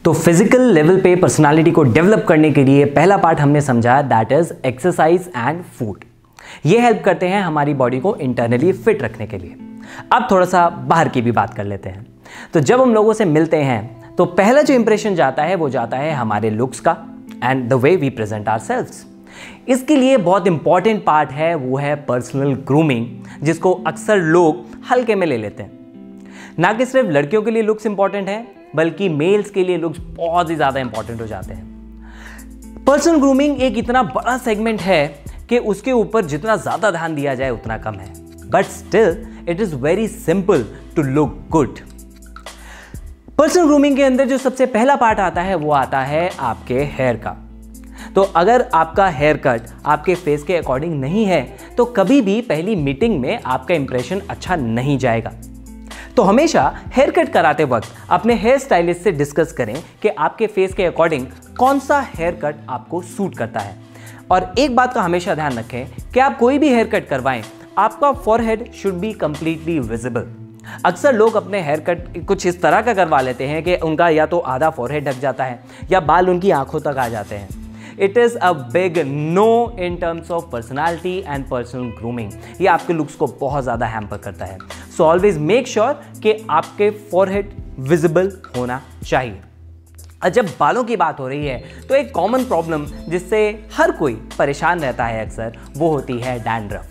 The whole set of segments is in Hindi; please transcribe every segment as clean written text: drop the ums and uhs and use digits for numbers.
तो फिजिकल लेवल पे पर्सनालिटी को डेवलप करने के लिए पहला पार्ट हमने समझा, that is exercise and food. ये हेल्प करते हैं हमारी बॉडी को इंटरनली फिट रखने के लिए। अब थोड़ा सा बाहर की भी बात कर लेते हैं। तो जब हम लोगों से मिलते हैं तो पहला जो इंप्रेशन जाता है वो जाता है हमारे लुक्स का and the way we present ourselves. इसके लिए बहुत इंपॉर्टेंट पार्ट है वो है पर्सनल ग्रूमिंग, जिसको अक्सर लोग हल्के में ले लेते हैं। ना कि सिर्फ लड़कियों के लिए लुक्स इंपॉर्टेंट है, बल्कि मेल्स के लिए लुक्स बहुत ही ज़्यादा इंपॉर्टेंट हो जाते हैं। पर्सनल ग्रूमिंग एक इतना बड़ा सेगमेंट है कि उसके ऊपर जितना ज़्यादा ध्यान दिया जाए उतना कम है, but still it is very simple to look good. Personal grooming के अंदर जो सबसे पहला पार्ट आता है वो आता है आपके हेयर का। तो अगर आपका हेयर कट आपके फेस के अकॉर्डिंग नहीं है तो कभी भी पहली मीटिंग में आपका इंप्रेशन अच्छा नहीं जाएगा। तो हमेशा हेयर कट कराते वक्त अपने हेयर स्टाइलिस्ट से डिस्कस करें कि आपके फेस के अकॉर्डिंग कौन सा हेयर कट आपको सूट करता है। और एक बात का हमेशा ध्यान रखें कि आप कोई भी हेयर कट करवाएं, आपका forehead should be completely visible. अक्सर लोग अपने हेयर कट कुछ इस तरह का करवा लेते हैं कि उनका या तो आधा फॉरहेड ढक जाता है या बाल उनकी आंखों तक आ जाते हैं। It is a big no in terms of personality and personal grooming. ये आपके लुक्स को बहुत ज़्यादा हैम्पर करता है। सो ऑलवेज मेक श्योर कि आपके फॉरहेड विजिबल होना चाहिए। और जब बालों की बात हो रही है तो एक कॉमन प्रॉब्लम जिससे हर कोई परेशान रहता है अक्सर, वो होती है डैंड्रफ,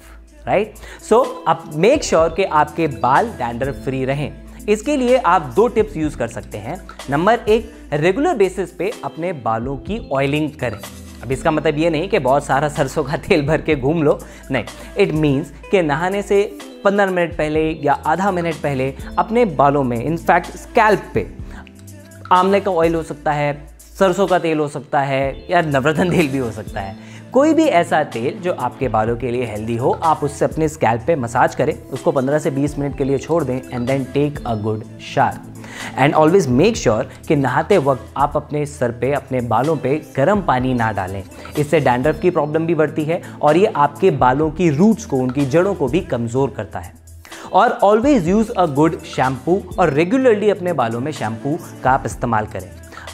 राइट। सो आप मेक श्योर कि आपके बाल डैंड्रफ फ्री रहें। इसके लिए आप 2 टिप्स यूज कर सकते हैं। नंबर 1, रेगुलर बेसिस पे अपने बालों की ऑयलिंग करें। अब इसका मतलब ये नहीं कि बहुत सारा सरसों का तेल भर के घूम लो, नहीं। इट मीन्स कि नहाने से 15 मिनट पहले या आधा मिनट पहले अपने बालों में, इनफैक्ट स्कैल्प पे, आंवले का ऑयल हो सकता है, सरसों का तेल हो सकता है, या नवरत्न तेल भी हो सकता है। कोई भी ऐसा तेल जो आपके बालों के लिए हेल्दी हो, आप उससे अपने स्कैल्प पे मसाज करें, उसको 15 से 20 मिनट के लिए छोड़ दें and then take a good shower. And always make sure कि नहाते वक्त आप अपने सर पे, अपने बालों पे गर्म पानी ना डालें। इससे डैंड्रफ की प्रॉब्लम भी बढ़ती है और ये आपके बालों की रूट्स को, उनकी जड़ों को भी कमज़ोर करता है। और always use a good shampoo और रेगुलरली अपने बालों में शैम्पू का आप इस्तेमाल करें।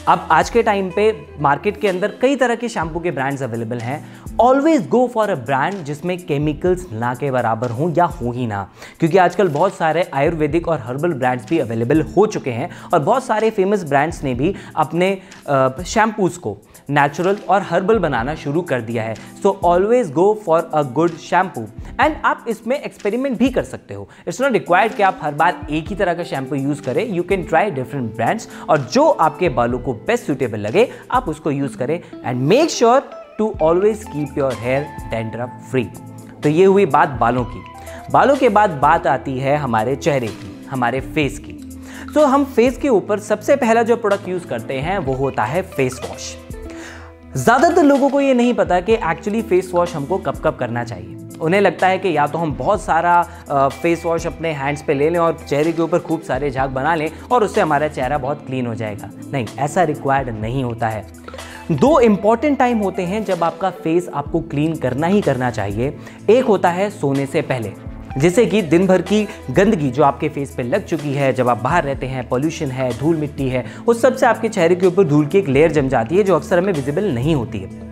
अब आज के टाइम पे मार्केट के अंदर कई तरह के शैम्पू के ब्रांड्स अवेलेबल हैं। Always go for a brand जिसमें केमिकल्स ना के बराबर हों या हो ही ना, क्योंकि आजकल बहुत सारे आयुर्वेदिक और हर्बल ब्रांड्स भी अवेलेबल हो चुके हैं और बहुत सारे फेमस ब्रांड्स ने भी अपने शैम्पूज़ को नेचुरल और हर्बल बनाना शुरू कर दिया है। So always go for a good shampoo and आप इसमें एक्सपेरिमेंट भी कर सकते हो। इट्स नॉट रिक्वायर्ड कि आप हर बार एक ही तरह का शैम्पू यूज़ करें। You can try different brands और जो आपके बालों को बेस्ट सूटेबल लगे आप उसको यूज़ करें and make sure to always keep your hair dandruff free. तो ये हुई बात बालों की। बालों के बाद बात आती है हमारे चेहरे की, हमारे फेस की। तो हम फेस के ऊपर सबसे पहला जो प्रोडक्ट यूज़ करते हैं वो होता है फेस वॉश। ज़्यादातर लोगों को ये नहीं पता कि एक्चुअली फेस वॉश हमको कब कब करना चाहिए। उन्हें लगता है कि या तो हम बहुत सारा फेस वॉश अपने हैंड्स पे ले लें और चेहरे के ऊपर खूब सारे झाग बना लें और उससे हमारा चेहरा बहुत क्लीन हो जाएगा। नहीं, ऐसा रिक्वायर्ड नहीं होता है। 2 इंपॉर्टेंट टाइम होते हैं जब आपका फेस आपको क्लीन करना ही करना चाहिए। एक होता है सोने से पहले, जिससे कि दिन भर की गंदगी जो आपके फेस पे लग चुकी है, जब आप बाहर रहते हैं, पॉल्यूशन है, धूल मिट्टी है, उस सब से आपके चेहरे के ऊपर धूल की एक लेयर जम जाती है जो अक्सर हमें विजिबल नहीं होती है।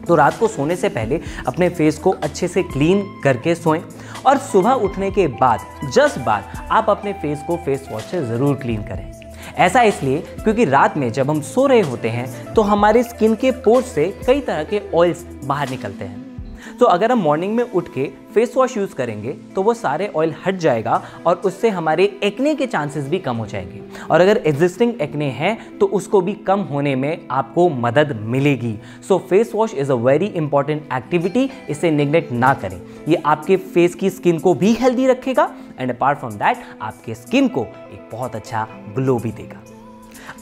तो रात को सोने से पहले अपने फेस को अच्छे से क्लीन करके सोएं और सुबह उठने के बाद जस्ट बाद आप अपने फेस को फेस वॉश से ज़रूर क्लीन करें। ऐसा इसलिए क्योंकि रात में जब हम सो रहे होते हैं तो हमारे स्किन के पोर्स से कई तरह के ऑयल्स बाहर निकलते हैं। तो अगर हम मॉर्निंग में उठ के फेस वॉश यूज़ करेंगे तो वो सारे ऑयल हट जाएगा और उससे हमारे एक्ने के चांसेस भी कम हो जाएंगे। और अगर एग्जिस्टिंग एक्ने हैं तो उसको भी कम होने में आपको मदद मिलेगी। सो face wash is a very important activity, इसे निग्लेक्ट ना करें। ये आपके फेस की स्किन को भी हेल्दी रखेगा एंड अपार्ट फ्रॉम दैट आपके स्किन को एक बहुत अच्छा ग्लो भी देगा।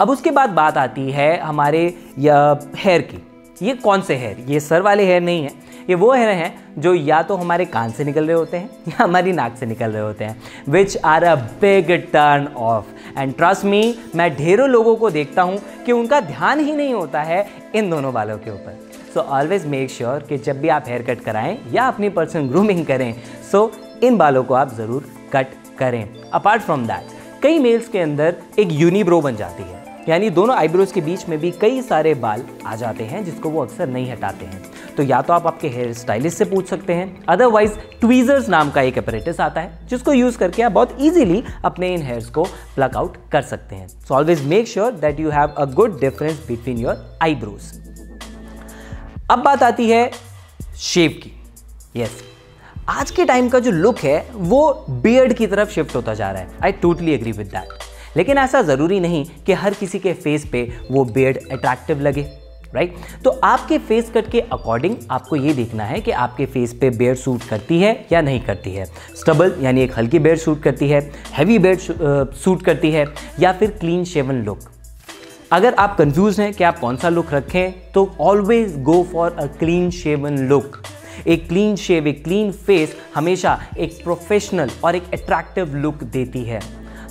अब उसके बाद बात आती है हमारे हेयर की। ये कौन से हेयर? ये सर वाले हेयर नहीं है, ये वो हेयर हैं जो या तो हमारे कान से निकल रहे होते हैं या हमारी नाक से निकल रहे होते हैं, which are a big turn off. And trust me, मैं ढेरों लोगों को देखता हूँ कि उनका ध्यान ही नहीं होता है इन दोनों बालों के ऊपर। सो ऑलवेज मेक श्योर कि जब भी आप हेयर कट कराएं या अपनी पर्सनल ग्रूमिंग करें, सो इन बालों को आप ज़रूर कट करें। अपार्ट फ्रॉम दैट, कई मेल्स के अंदर एक यूनिब्रो बन जाती है। यानी दोनों आईब्रोज के बीच में भी कई सारे बाल आ जाते हैं जिसको वो अक्सर नहीं हटाते हैं। तो या तो आप आपके हेयर स्टाइलिस्ट से पूछ सकते हैं, अदरवाइज ट्वीजर्स नाम का एक अपैरेटस आता है जिसको यूज करके आप बहुत इजीली अपने इन हेयर्स को प्लक आउट कर सकते हैं। So always make sure that you have a good difference between your eyebrows. अब बात आती है शेव की। यस, आज के टाइम का जो लुक है वो बियर्ड की तरफ शिफ्ट होता जा रहा है। I totally agree with that. लेकिन ऐसा ज़रूरी नहीं कि हर किसी के फेस पे वो बियर्ड अट्रैक्टिव लगे, राइट? तो आपके फेस कट के अकॉर्डिंग आपको ये देखना है कि आपके फेस पे बियर्ड सूट करती है या नहीं करती है। स्टबल यानी एक हल्की बियर्ड सूट करती है, हैवी बियर्ड सूट करती है, या फिर क्लीन शेवन लुक। अगर आप कंफ्यूज हैं कि आप कौन सा लुक रखें तो always go for a clean shaven look. एक क्लीन शेव, एक क्लीन फेस हमेशा एक प्रोफेशनल और एक अट्रैक्टिव लुक देती है।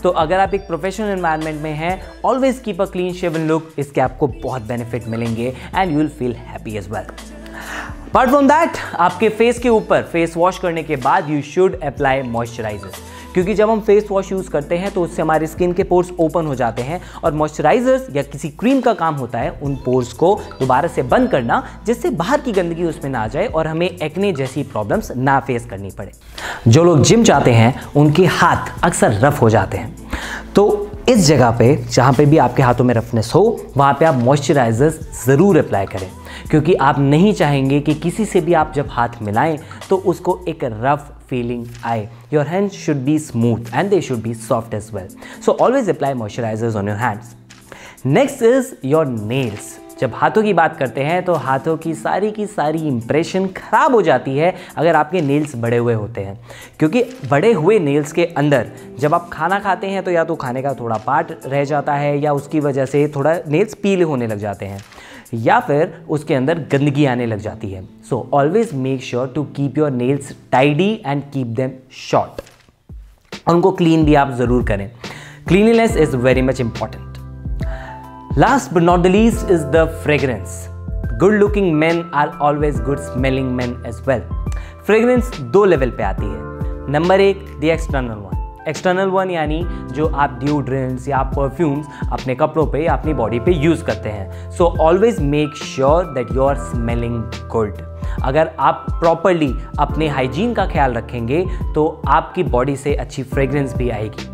तो अगर आप एक प्रोफेशनल एनवायरनमेंट में हैं, always keep a clean shaven look. इसके आपको बहुत बेनिफिट मिलेंगे and you will feel happy as well. Apart from that, आपके फेस के ऊपर फेस वॉश करने के बाद यू शुड अप्लाई मॉइस्चराइजर, क्योंकि जब हम फेस वॉश यूज़ करते हैं तो उससे हमारे स्किन के पोर्स ओपन हो जाते हैं और मॉइस्चराइजर्स या किसी क्रीम का काम होता है उन पोर्स को दोबारा से बंद करना, जिससे बाहर की गंदगी उसमें ना आ जाए और हमें एक्ने जैसी प्रॉब्लम्स ना फेस करनी पड़े। जो लोग जिम जाते हैं उनके हाथ अक्सर रफ हो जाते हैं, तो इस जगह पे जहाँ पे भी आपके हाथों में रफनेस हो वहाँ पे आप मॉइस्चराइजर्स ज़रूर अप्लाई करें, क्योंकि आप नहीं चाहेंगे कि किसी से भी आप जब हाथ मिलाएं तो उसको एक रफ फीलिंग आए। Your hands should be smooth and they should be soft as well. So always apply moisturisers on your hands. Next is your nails. जब हाथों की बात करते हैं तो हाथों की सारी इंप्रेशन खराब हो जाती है अगर आपके नेल्स बड़े हुए होते हैं, क्योंकि बड़े हुए नेल्स के अंदर जब आप खाना खाते हैं तो या तो खाने का थोड़ा पार्ट रह जाता है या उसकी वजह से थोड़ा नेल्स पीले होने लग जाते हैं या फिर उसके अंदर गंदगी आने लग जाती है। So always make sure to keep your nails tidy and keep them short. उनको क्लीन भी आप ज़रूर करें। Cleanliness is very much important. Last but not the least is the fragrance. Good looking men are always good smelling men as well. Fragrance दो लेवल पे आती है। नंबर एक, the external one. External one यानी जो आप डिओड्रेंट्स या परफ्यूम्स अपने कपड़ों पे या अपनी बॉडी पे यूज़ करते हैं। So always make sure that you are smelling good. अगर आप प्रॉपरली अपने हाइजीन का ख्याल रखेंगे तो आपकी बॉडी से अच्छी फ्रेग्रेंस भी आएगी।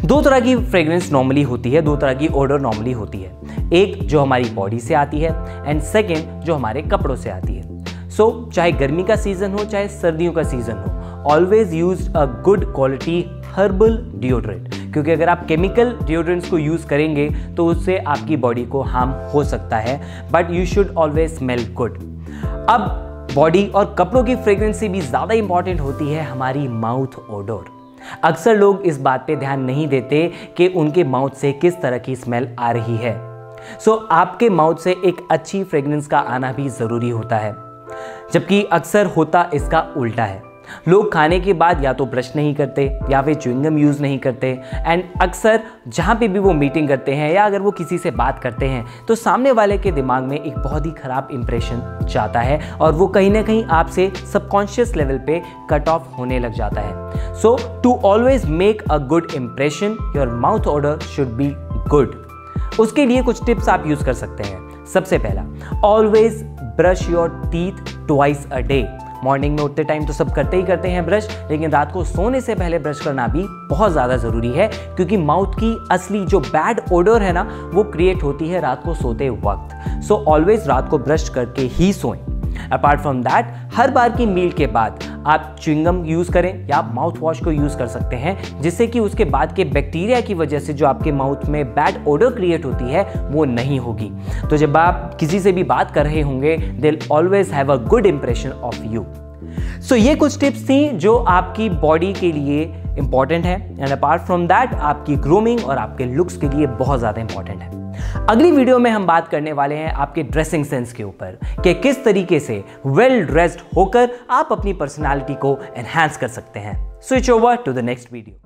दो तरह की फ्रेग्रेंस नॉर्मली होती है, दो तरह की ओडर नॉर्मली होती है। एक जो हमारी बॉडी से आती है एंड सेकेंड जो हमारे कपड़ों से आती है। सो चाहे गर्मी का सीजन हो चाहे सर्दियों का सीजन हो, always use a good quality herbal deodorant, क्योंकि अगर आप केमिकल डिओड्रेंट्स को यूज़ करेंगे तो उससे आपकी बॉडी को हार्म हो सकता है, but you should always smell good. अब बॉडी और कपड़ों की फ्रेग्रेंस से भी ज़्यादा इंपॉर्टेंट होती है हमारी माउथ ओडोर। अक्सर लोग इस बात पे ध्यान नहीं देते कि उनके माउथ से किस तरह की स्मेल आ रही है। सो आपके माउथ से एक अच्छी फ्रेग्रेंस का आना भी ज़रूरी होता है, जबकि अक्सर होता इसका उल्टा है। लोग खाने के बाद या तो ब्रश नहीं करते या फिर च्युइंगम यूज़ नहीं करते एंड अक्सर जहाँ पे भी वो मीटिंग करते हैं या अगर वो किसी से बात करते हैं तो सामने वाले के दिमाग में एक बहुत ही ख़राब इंप्रेशन जाता है और वो कहीं ना कहीं आपसे सबकॉन्शियस लेवल पे कट ऑफ होने लग जाता है। So to always make a good impression your mouth odour should be good. उसके लिए कुछ टिप्स आप यूज़ कर सकते हैं। सबसे पहला, always brush your teeth twice a day. Morning में उठते टाइम तो सब करते ही करते हैं ब्रश, लेकिन रात को सोने से पहले ब्रश करना भी बहुत ज़्यादा ज़रूरी है, क्योंकि माउथ की असली जो बैड ओडर है ना वो क्रिएट होती है रात को सोते वक्त। सो ऑलवेज रात को ब्रश करके ही सोएं। अपार्ट फ्रॉम दैट, हर बार की मील के बाद आप च्युइंगम यूज़ करें या माउथ वॉश को यूज़ कर सकते हैं, जिससे कि उसके बाद के बैक्टीरिया की वजह से जो आपके माउथ में बैड ओडर क्रिएट होती है वो नहीं होगी। तो जब आप किसी से भी बात कर रहे होंगे they will always have a good impression of you. So ये कुछ टिप्स थी जो आपकी बॉडी के लिए इंपॉर्टेंट है एंड अपार्ट फ्रॉम दैट आपकी ग्रूमिंग और आपके लुक्स के लिए बहुत ज़्यादा इंपॉर्टेंट है। अगली वीडियो में हम बात करने वाले हैं आपके ड्रेसिंग सेंस के ऊपर कि किस तरीके से वेल ड्रेस्ड होकर आप अपनी पर्सनालिटी को एनहांस कर सकते हैं। Switch over to the next video.